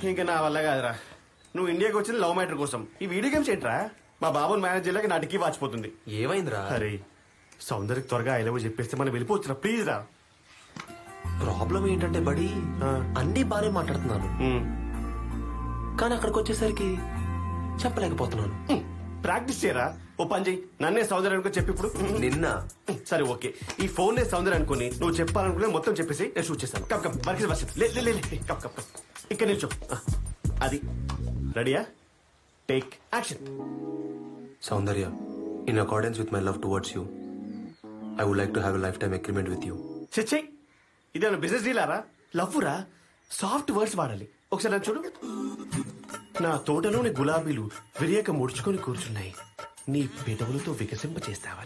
ఇంకా నా వల్ల కాదురా. నువ్వు ఇండియాకి వచ్చిన లవ్ మ్యాటర్ కోసం ఈ వీడియో గేమ్స్ ఏంట్రా? మా బాబుని మేనేజ్ చేయలేక నా టిక్కీ వాచిపోతుంది. ఏమైందిరా? అరే సౌందర్యకి త్వరగా ఐ లవ్ చెప్పేస్తే మనం వెళ్ళిపోవచ్చురా ప్లీజ్ రా. ప్రాబ్లం ఏంటంటే బడి అన్ని బానే మాట్లాడుతున్నాను, కానీ అక్కడికి వచ్చేసరికి చెప్పలేకపోతున్నాను. ప్రాక్టీస్ చేయరా. ఓ పని చెయ్యి, నన్నే సౌందర్య అనుకో చెప్పి ఇప్పుడు. నిన్న సరే ఓకే, ఈ ఫోన్ నే సౌందర్య అనుకుని నువ్వు చెప్పాలనుకునే మొత్తం చెప్పేసి నేను షూట్ చేస్తాను. కప్ కప్ వర్క్ వర్షం లే లే లే కప్ కప్ ఇక్కడ నిల్చో. అది రెడీయా? Take action. Soundarya, in accordance with my love towards you, I would like to have a lifetime agreement with you. చెచ్చే ఇదేమన్నా బిజినెస్ డీలారా? లవ్ రా, సాఫ్ట్ వర్డ్స్ వాడాలి. ఒకసారి నన్ను చూడు. నా తోటలోని గులాబీలు విరియక ముడుచుకొని కూర్చున్నాయి, నీ పెదవులతో వికసింప చేస్తావా?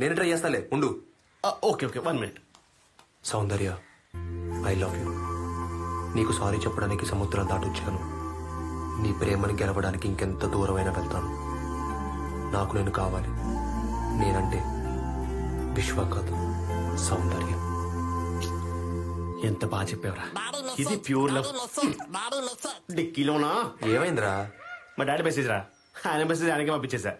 నేను ట్రై చేస్తాలే, ఉండు. Okay okay 1 minute. Soundarya, I love you. నీకు సారీ చెప్పడానికి సముద్రం దాటొచ్చాను. నీ ప్రేమని గెలవడానికి ఇంకెంత దూరమైనా వెళ్తాను. నాకు నేను కావాలి. నేనంటే విశ్వ కాదు, సౌందర్య. ఎంత బాగా చెప్పావురా. ఇది ప్యూర్ లవ్. డిక్కీలోనా? ఏమైందిరా? మా డాడీ మెసేజ్ రా. ఆయన మెసేజ్ ఆయనకే పంపించేశా.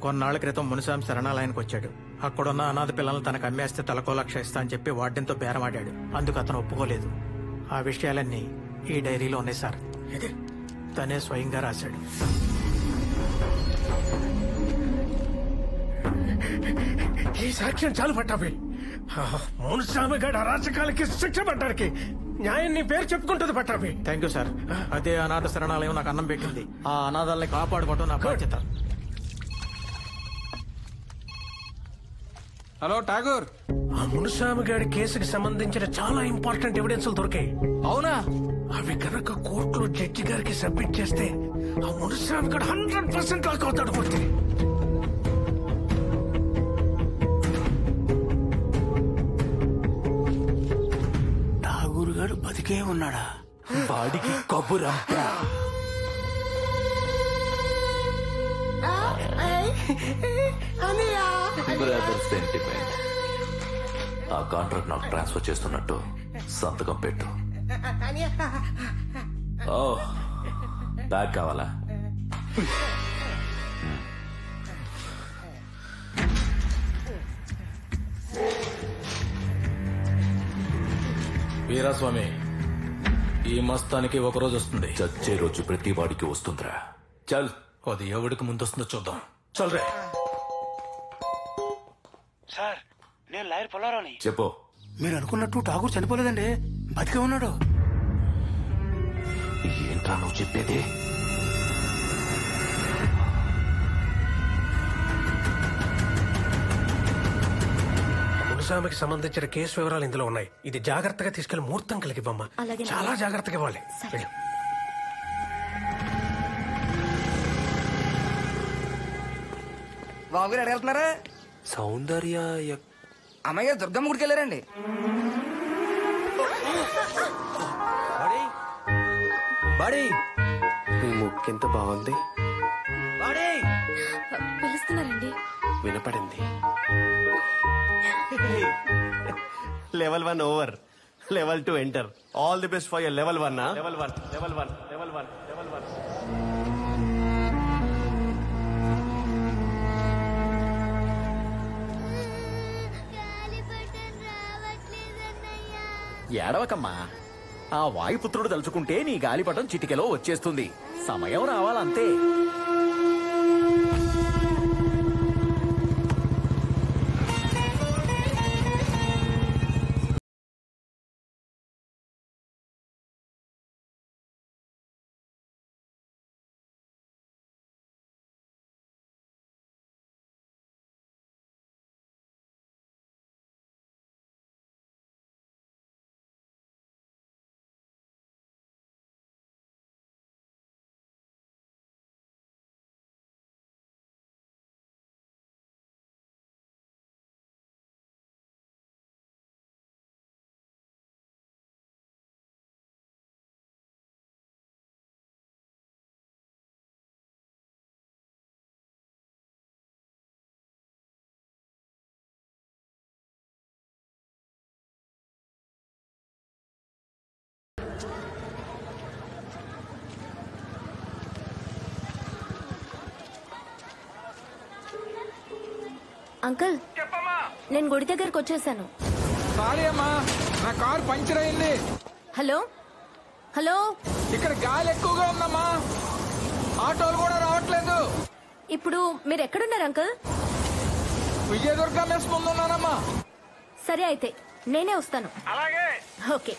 కొన్నాళ్ల క్రితం మునిసామి శరణాలయానికి వచ్చాడు. అక్కడున్న అనాథ పిల్లలను తనకు అమ్మేస్తే తలకో లక్ష ఇస్తా అని చెప్పి వార్డెన్తో బేరమాడాడు. అందుకు అతను ఒప్పుకోలేదు. ఆ విషయాలన్నీ ఈ డైరీలో ఉన్నాయి సార్. తనే స్వయంగా రాశాడు. ఈ సాక్ష్యం చాలు పట్టాభి. మునుస్వామి గడ అరాచకాలకి శిక్ష పడ్డానికి న్యాయం నీ పేరు చెప్పుకుంటుంది పట్టాభి. Thank you sir. అదే అనాథ శరణాలయం నాకు అన్నం పెట్టింది. ఆ అనాథాలని కాపాడుకోవటం నా బాధ్యత. హలో ఠాగూర్. ఆ మునుస్వామి గారి కేసుకి సంబంధించిన చాలా ఇంపార్టెంట్ ఎవిడెన్స్ దొరికాయి. అవునా? అవి కనుక కోర్టులో జడ్జి గారికి సబ్మిట్ చేస్తే ఆ మునుస్వామి గారు 100% లాక్ అవుతాడు. పూర్తి ఠాగూర్ గారు బతికే ఉన్నాడా? వాడికి కబురంపా. Brother sentiment. ఆ కాంట్రాక్ట్ నాకు ట్రాన్స్ఫర్ చేస్తున్నట్టు సంతకం పెట్టు. ఓ బ్యాగ్ కావాలా? వీరాస్వామి, ఈ మస్తానికి ఒక రోజు వస్తుంది. చచ్చే రోజు ప్రతి వాడికి వస్తుందిరా. చల్. అది ఎవడికి ముందు వస్తుందో చూద్దాం. చల్ రే. సార్, నేను లాయర్ పొలారావుని. చెప్పు. మీరు అనుకున్నట్టు ఠాగూర్ చనిపోలేదండి, బతికే ఉన్నాడు. ఏంట్రా నువ్వు చెప్పేది? మునుస్వామికి సంబంధించిన కేసు వివరాలు ఇందులో ఉన్నాయి. ఇది జాగ్రత్తగా తీసుకెళ్లి ముహూర్తం కలిగివ్వమ్మా. చాలా జాగ్రత్తగా ఇవ్వాలి. బాబు గారు ఎడగలుగుతున్నారా? సౌందర్య అమ్మాయి గారు దుర్గమ్మ గుడికి వెళ్ళారండి. నీ ముక్కు ఎంత బాగుంది. పిలుస్తున్నారండి. వినపడింది. Level 1 over, level 2 enter. All the best for your level 1. Level 1, level 1, level 1, level 1. ఏడవకమ్మా. ఆ వాయుపుత్రుడు తలుచుకుంటే నీ గాలిపటం చిటికెలో వచ్చేస్తుంది. సమయం రావాలంతే. అంకుల్ నేను గుడి దగ్గరకు వచ్చేసాను. సారీ అమ్మా, నా కార్ పంచర్ అయింది. హలో హలో, ఇక్కడ గాలి ఎక్కువగా ఉందమ్మా, ఆటోలు కూడా రావట్లేదు. ఇప్పుడు మీరు ఎక్కడున్నారు అంకుల్? విజయదుర్గ మెస్ ముందున్నానమ్మా. సరే అయితే నేనే వస్తాను. అలాగే. ఓకే.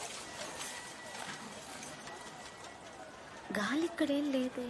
గాలి ఇక్కడేం లేదే.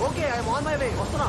Okay, I'm on my way. వస్తున్నా.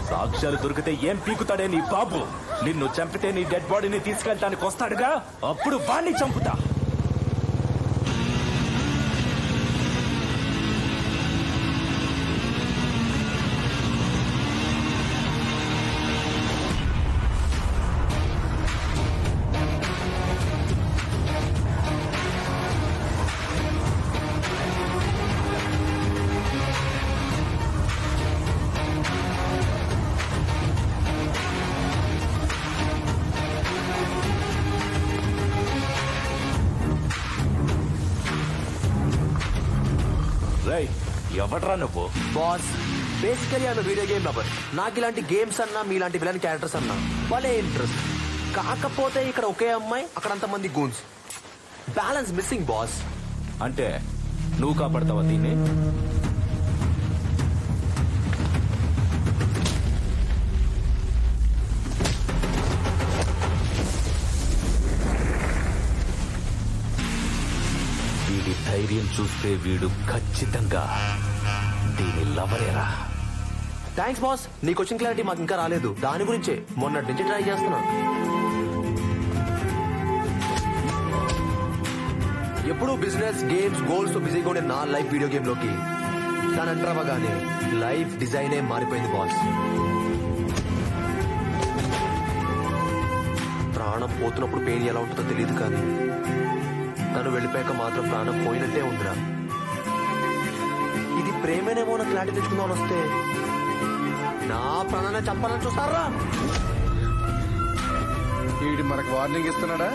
సాక్ష్యాలు దొరికితే ఏం పీకుతాడే నీ బాబు? నిన్ను చంపితే నీ డెడ్ బాడీని తీసుకెళ్ళటానికి వస్తాడుగా, అప్పుడు వాణ్ణి చంపుతా. ఎవడ్రా నువ్వు? బాస్, బేసికలీ ఆమె వీడియో గేమ్ లవర్. నాకు ఇలాంటి గేమ్స్ అన్నా మీలాంటి విలన్ క్యారెక్టర్స్ అన్నా వాళ్ళే ఇంట్రెస్ట్. కాకపోతే ఇక్కడ ఒకే అమ్మాయి, అక్కడ అంతమంది గూన్స్. Balance missing boss. అంటే నువ్వు కాపాడతావా దీన్ని? వీడి ధైర్యం చూస్తే వీడు ఖచ్చితంగా దీని లవరేరా. Thanks boss. నీకు వచ్చిన క్లారిటీ మాకు ఇంకా రాలేదు. దాని గురించే మొన్నటి నుంచి ట్రై చేస్తున్నా. ఎప్పుడు బిజినెస్, గేమ్స్, గోల్స్ తో బిజీగా ఉండే నా లైఫ్ వీడియో గేమ్ లోకి దాని ఎంటర్ అవ్వగానే లైఫ్ డిజైనే మారిపోయింది బాస్. ప్రాణం పోతున్నప్పుడు పెయిన్ ఎలా ఉంటుందో తెలియదు, కానీ తను వెళ్ళిపోయాక మాత్రం ప్రాణం పోయినట్టే ఉందిరా. ఇది ప్రేమేనేమో నా క్లారిటీ తెచ్చుకుందామని వస్తే నా ప్రాణాన్ని చంపాలని చూస్తారా? వీడు మనకు వార్నింగ్ ఇస్తున్నాడా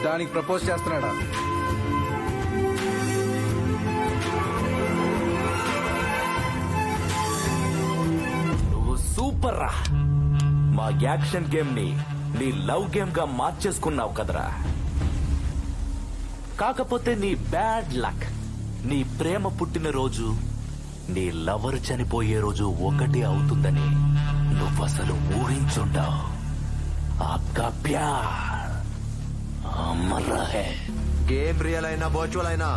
దానికి ప్రపోజ్ చేస్తున్నాడా? నువ్వు సూపర్ రా. మా యాక్షన్ గేమ్ ని నీ లవ్ గేమ్ గా మార్చేసుకున్నావు కదరా. కాకపోతే నీ బ్యాడ్ లక్, నీ ప్రేమ పుట్టిన రోజు నీ లవర్ చనిపోయే రోజు ఒకటే అవుతుందని నువ్వసలు ఊహించుంటావు. ఆప్కా ప్యార్ అమర్ హై. గేమ్ రియల్ అయినా వర్చువల్ అయినా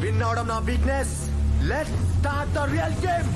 విన్ అవడం నా weakness. Let's start the real game.